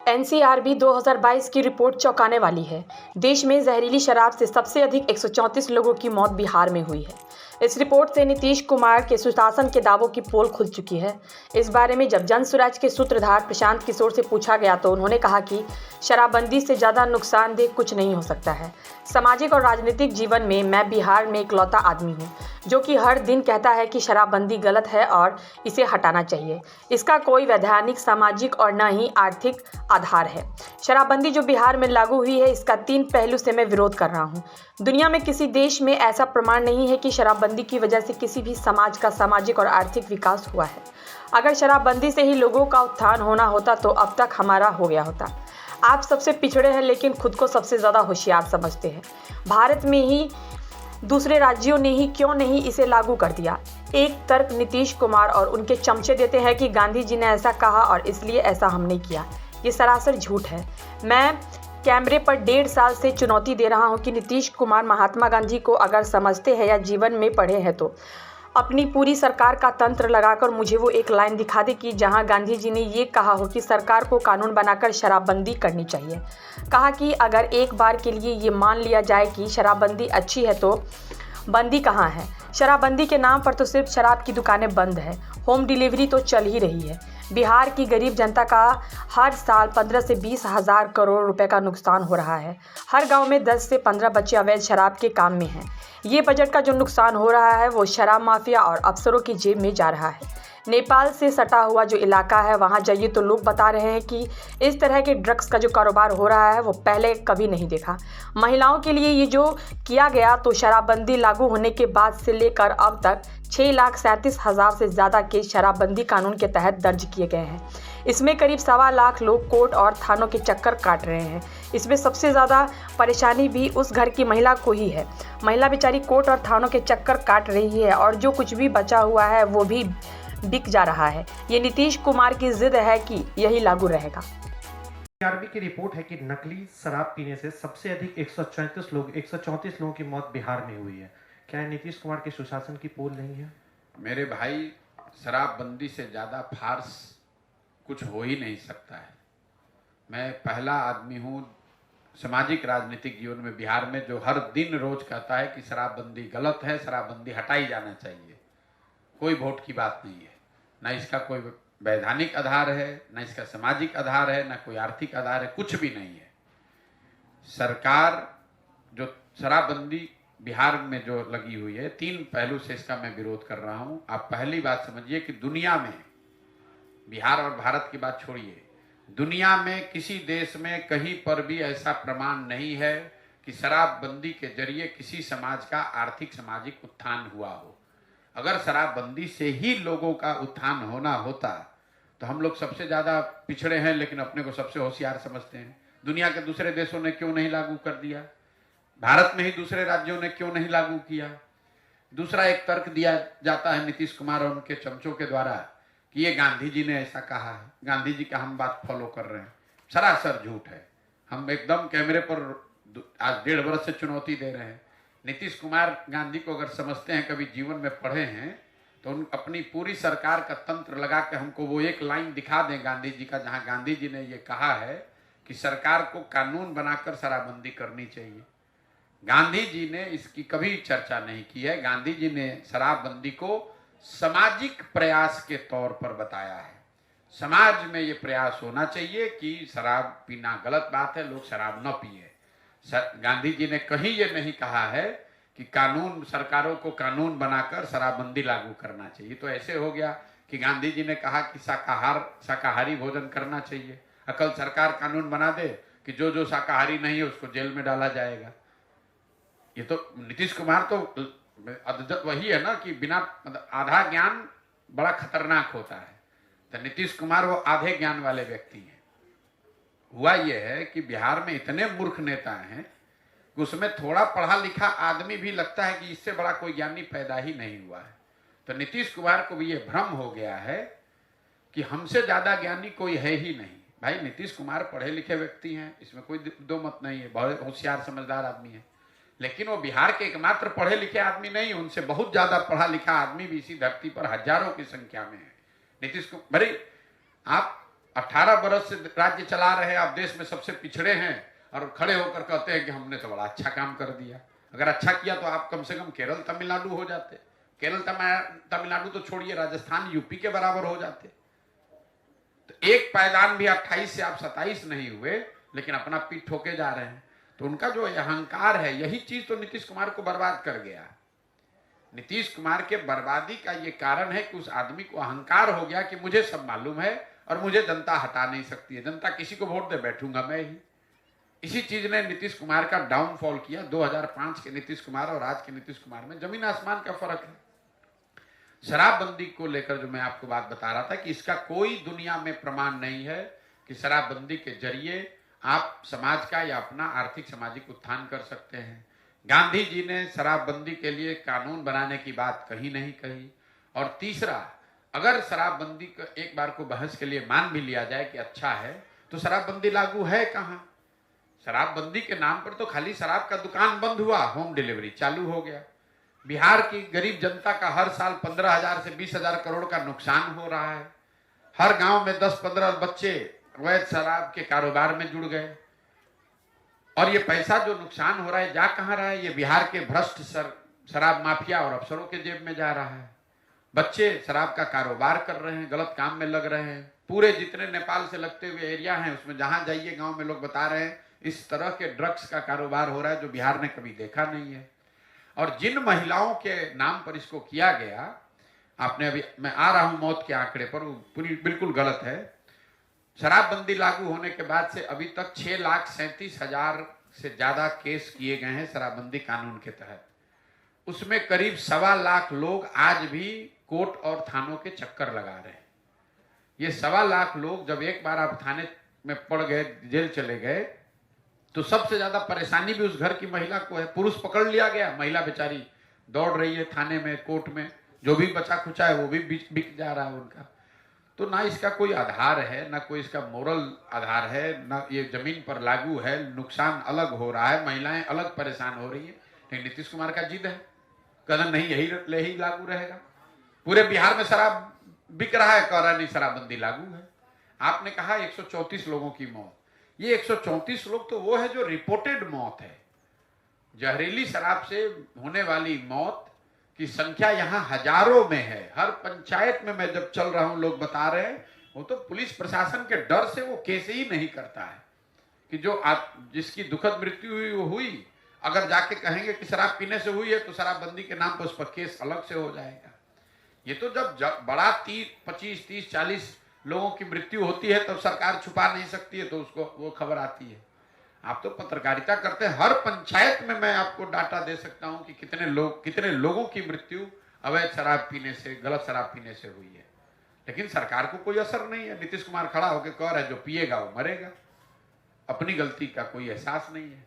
NCRB 2022 की report चौंकाने वाली है। देश में जहरीली शराब से सबसे अधिक 134 लोगों की मौत बिहार में हुई है। इस रिपोर्ट से नीतीश कुमार के सुशासन के दावों की पोल खुल चुकी है। इस बारे में जब जनसुराज के सूत्रधार प्रशांत किशोर से पूछा गया तो उन्होंने कहा कि शराबबंदी से ज़्यादा नुकसानदेह कुछ नहीं हो सकता है। सामाजिक और राजनीतिक जीवन में मैं बिहार में इकलौता आदमी हूँ जो कि हर दिन कहता है कि शराबबंदी गलत है और इसे हटाना चाहिए। इसका कोई वैधानिक, सामाजिक और न ही आर्थिक आधार है। शराबबंदी जो बिहार में लागू हुई है, इसका 3 पहलू से मैं विरोध कर रहा हूँ। दुनिया में किसी देश में ऐसा प्रमाण नहीं है कि शराबबंदी की वजह से किसी भी समाज का सामाजिक और आर्थिक विकास हुआ है। अगर शराबबंदी से ही लोगों का उत्थान होना होता तो अब तक हमारा हो गया होता। आप सबसे पिछड़े हैं लेकिन खुद को सबसे ज़्यादा होशियार समझते हैं। भारत में ही दूसरे राज्यों ने ही क्यों नहीं इसे लागू कर दिया? एक तर्क नीतीश कुमार और उनके चमचे देते हैं कि गांधी जी ने ऐसा कहा और इसलिए ऐसा हमने किया। ये सरासर झूठ है। मैं कैमरे पर 1.5 साल से चुनौती दे रहा हूं कि नीतीश कुमार महात्मा गांधी को अगर समझते हैं या जीवन में पढ़े हैं तो अपनी पूरी सरकार का तंत्र लगाकर मुझे वो एक लाइन दिखा दे कि जहां गांधी जी ने ये कहा हो कि सरकार को कानून बनाकर शराबबंदी करनी चाहिए। कहा कि अगर एक बार के लिए ये मान लिया जाए कि शराबबंदी अच्छी है तो बंदी कहाँ है? शराबबंदी के नाम पर तो सिर्फ शराब की दुकानें बंद है, होम डिलीवरी तो चल ही रही है। बिहार की गरीब जनता का हर साल 15 से 20 हज़ार करोड़ रुपए का नुकसान हो रहा है। हर गांव में 10 से 15 बच्चे अवैध शराब के काम में हैं। ये बजट का जो नुकसान हो रहा है वो शराब माफिया और अफसरों की जेब में जा रहा है। नेपाल से सटा हुआ जो इलाका है वहाँ जाइए तो लोग बता रहे हैं कि इस तरह के ड्रग्स का जो कारोबार हो रहा है वो पहले कभी नहीं देखा। महिलाओं के लिए ये जो किया गया तो शराबबंदी लागू होने के बाद से लेकर अब तक 6,37,000 से ज़्यादा केस शराबबंदी कानून के तहत दर्ज किए गए हैं। इसमें करीब 1.25 लाख लोग कोर्ट और थानों के चक्कर काट रहे हैं। इसमें सबसे ज़्यादा परेशानी भी उस घर की महिला को ही है। महिला बेचारी कोर्ट और थानों के चक्कर काट रही है और जो कुछ भी बचा हुआ है वो भी बिक जा रहा है। ये नीतीश कुमार की जिद है कि यही लागू रहेगा। आरबी की रिपोर्ट है कि नकली शराब पीने से सबसे अधिक 134 लोगों की मौत बिहार में हुई है। क्या नीतीश कुमार के सुशासन की पोल नहीं है? मेरे भाई, शराबबंदी से ज़्यादा फार्स कुछ हो ही नहीं सकता है। मैं पहला आदमी हूँ सामाजिक राजनीतिक जीवन में बिहार में जो हर दिन रोज कहता है कि शराबबंदी गलत है, शराबबंदी हटाई जाना चाहिए। कोई वोट की बात नहीं है, ना इसका कोई वैधानिक आधार है, ना इसका सामाजिक आधार है, ना कोई आर्थिक आधार है, कुछ भी नहीं है। सरकार जो शराबबंदी बिहार में जो लगी हुई है, 3 पहलू से इसका मैं विरोध कर रहा हूं। आप पहली बात समझिए कि दुनिया में, बिहार और भारत की बात छोड़िए, दुनिया में किसी देश में कहीं पर भी ऐसा प्रमाण नहीं है कि शराबबंदी के जरिए किसी समाज का आर्थिक सामाजिक उत्थान हुआ हो। अगर शराबबंदी से ही लोगों का उत्थान होना होता तो हम लोग सबसे ज़्यादा पिछड़े हैं लेकिन अपने को सबसे होशियार समझते हैं। दुनिया के दूसरे देशों ने क्यों नहीं लागू कर दिया? भारत में ही दूसरे राज्यों ने क्यों नहीं लागू किया? दूसरा एक तर्क दिया जाता है नीतीश कुमार और उनके चमचों के द्वारा कि ये गांधी जी ने ऐसा कहा है, गांधी जी का हम बात फॉलो कर रहे हैं। सरासर झूठ है। हम एकदम कैमरे पर आज 1.5 वर्ष से चुनौती दे रहे हैं। नीतीश कुमार गांधी को अगर समझते हैं, कभी जीवन में पढ़े हैं, तो उन अपनी पूरी सरकार का तंत्र लगा के हमको वो एक लाइन दिखा दें गांधी जी का, जहां गांधी जी ने ये कहा है कि सरकार को कानून बनाकर शराबबंदी करनी चाहिए। गांधी जी ने इसकी कभी चर्चा नहीं की है। गांधी जी ने शराबबंदी को सामाजिक प्रयास के तौर पर बताया है। समाज में ये प्रयास होना चाहिए कि शराब पीना गलत बात है, लोग शराब न पिए। गांधी जी ने कहीं ये नहीं कहा है कि कानून, सरकारों को कानून बनाकर शराबबंदी लागू करना चाहिए। तो ऐसे हो गया कि गांधी जी ने कहा कि शाकाहारी भोजन करना चाहिए। कल सरकार कानून बना दे कि जो जो शाकाहारी नहीं है उसको जेल में डाला जाएगा। ये तो नीतीश कुमार तो वही है ना कि बिना आधा ज्ञान बड़ा खतरनाक होता है। तो नीतीश कुमार वो आधे ज्ञान वाले व्यक्ति हैं। हुआ ये है कि बिहार में इतने मूर्ख नेता हैं कि उसमें थोड़ा पढ़ा लिखा आदमी भी लगता है कि इससे बड़ा कोई ज्ञानी पैदा ही नहीं हुआ है। तो नीतीश कुमार को भी ये भ्रम हो गया है कि हमसे ज्यादा ज्ञानी कोई है ही नहीं। भाई, नीतीश कुमार पढ़े लिखे व्यक्ति हैं, इसमें कोई दो मत नहीं है, बहुत होशियार समझदार आदमी है। लेकिन वो बिहार के एकमात्र पढ़े लिखे आदमी नहीं, उनसे बहुत ज्यादा पढ़ा लिखा आदमी भी इसी धरती पर हजारों की संख्या में है। नीतीश कुमार, आप 18 बरस से राज्य चला रहे हैं, आप देश में सबसे पिछड़े हैं और खड़े होकर कहते हैं कि हमने तो बड़ा अच्छा काम कर दिया। अगर अच्छा किया तो आप कम से कम केरल तमिलनाडु हो जाते। केरल तमिलनाडु तो छोड़िए, राजस्थान यूपी के बराबर हो जाते। तो एक पायदान भी 28 से आप 27 नहीं हुए, लेकिन अपना पीठ ठोके जा रहे हैं। तो उनका जो अहंकार है, यही चीज तो नीतीश कुमार को बर्बाद कर गया। नीतीश कुमार के बर्बादी का ये कारण है कि उस आदमी को अहंकार हो गया कि मुझे सब मालूम है और मुझे जनता हटा नहीं सकती है। जनता किसी को वोट दे बैठूंगा मैं ही। इसी चीज ने नीतीश कुमार का डाउनफॉल किया। 2005 के नीतीश कुमार और आज के नीतीश कुमार में जमीन आसमान का फर्क है। शराबबंदी को लेकर जो मैं आपको बात बता रहा था कि इसका कोई दुनिया में प्रमाण नहीं है कि शराबबंदी के जरिए आप समाज का या अपना आर्थिक सामाजिक उत्थान कर सकते हैं। गांधी जी ने शराबबंदी के लिए कानून बनाने की बात कहीं नहीं कही। और तीसरा, अगर शराबबंदी को एक बार को बहस के लिए मान भी लिया जाए कि अच्छा है, तो शराबबंदी लागू है कहाँ? शराबबंदी के नाम पर तो खाली शराब का दुकान बंद हुआ, होम डिलीवरी चालू हो गया। बिहार की गरीब जनता का हर साल 15,000 से 20,000 करोड़ का नुकसान हो रहा है। हर गांव में 10-15 बच्चे अवैध शराब के कारोबार में जुड़ गए। और ये पैसा जो नुकसान हो रहा है जा कहां रहा है? ये बिहार के भ्रष्ट शराब माफिया और अफसरों के जेब में जा रहा है। बच्चे शराब का कारोबार कर रहे हैं, गलत काम में लग रहे हैं। पूरे जितने नेपाल से लगते हुए एरिया हैं, उसमें जहां जाइए गांव में लोग बता रहे हैं इस तरह के ड्रग्स का कारोबार हो रहा है जो बिहार ने कभी देखा नहीं है। और जिन महिलाओं के नाम पर इसको किया गया, आपने अभी, मैं आ रहा हूं मौत के आंकड़े पर, वो पूरी बिल्कुल गलत है। शराबबंदी लागू होने के बाद से अभी तक 6,37,000 से ज्यादा केस किए गए हैं शराबबंदी कानून के तहत। उसमें करीब 1.25 लोग आज भी कोर्ट और थानों के चक्कर लगा रहे हैं। ये 1.25 लोग जब एक बार आप थाने में पड़ गए, जेल चले गए, तो सबसे ज्यादा परेशानी भी उस घर की महिला को है। पुरुष पकड़ लिया गया, महिला बेचारी दौड़ रही है थाने में, कोर्ट में, जो भी बचा खुचा है वो भी बिक जा रहा है उनका। तो ना इसका कोई आधार है, ना कोई इसका मोरल आधार है, ना ये जमीन पर लागू है। नुकसान अलग हो रहा है, महिलाएं अलग परेशान हो रही है। लेकिन नीतीश कुमार का जिद है, कदम नहीं यही लागू रहेगा। पूरे बिहार में शराब बिक रहा है, कह रहा नहीं शराबबंदी लागू है। आपने कहा 134 लोगों की मौत। ये 134 लोग तो वो है जो रिपोर्टेड मौत है। जहरीली शराब से होने वाली मौत की संख्या यहाँ हजारों में है। हर पंचायत में मैं जब चल रहा हूं, लोग बता रहे हैं, वो तो पुलिस प्रशासन के डर से वो केस ही नहीं करता है कि जो जिसकी दुखद मृत्यु हुई वो हुई। अगर जाके कहेंगे कि शराब पीने से हुई है तो शराबबंदी के नाम पर उस पर केस अलग से हो जाएगा। ये तो जब बड़ा 25, 30, 40 लोगों की मृत्यु होती है तब सरकार छुपा नहीं सकती है, तो उसको वो खबर आती है। आप तो पत्रकारिता करते हैं, हर पंचायत में मैं आपको डाटा दे सकता हूं कि कितने लोगों की मृत्यु अवैध शराब पीने से, गलत शराब पीने से हुई है। लेकिन सरकार को कोई असर नहीं है। नीतीश कुमार खड़ा होकर कह रहा है जो पिएगा वो मरेगा। अपनी गलती का कोई एहसास नहीं है।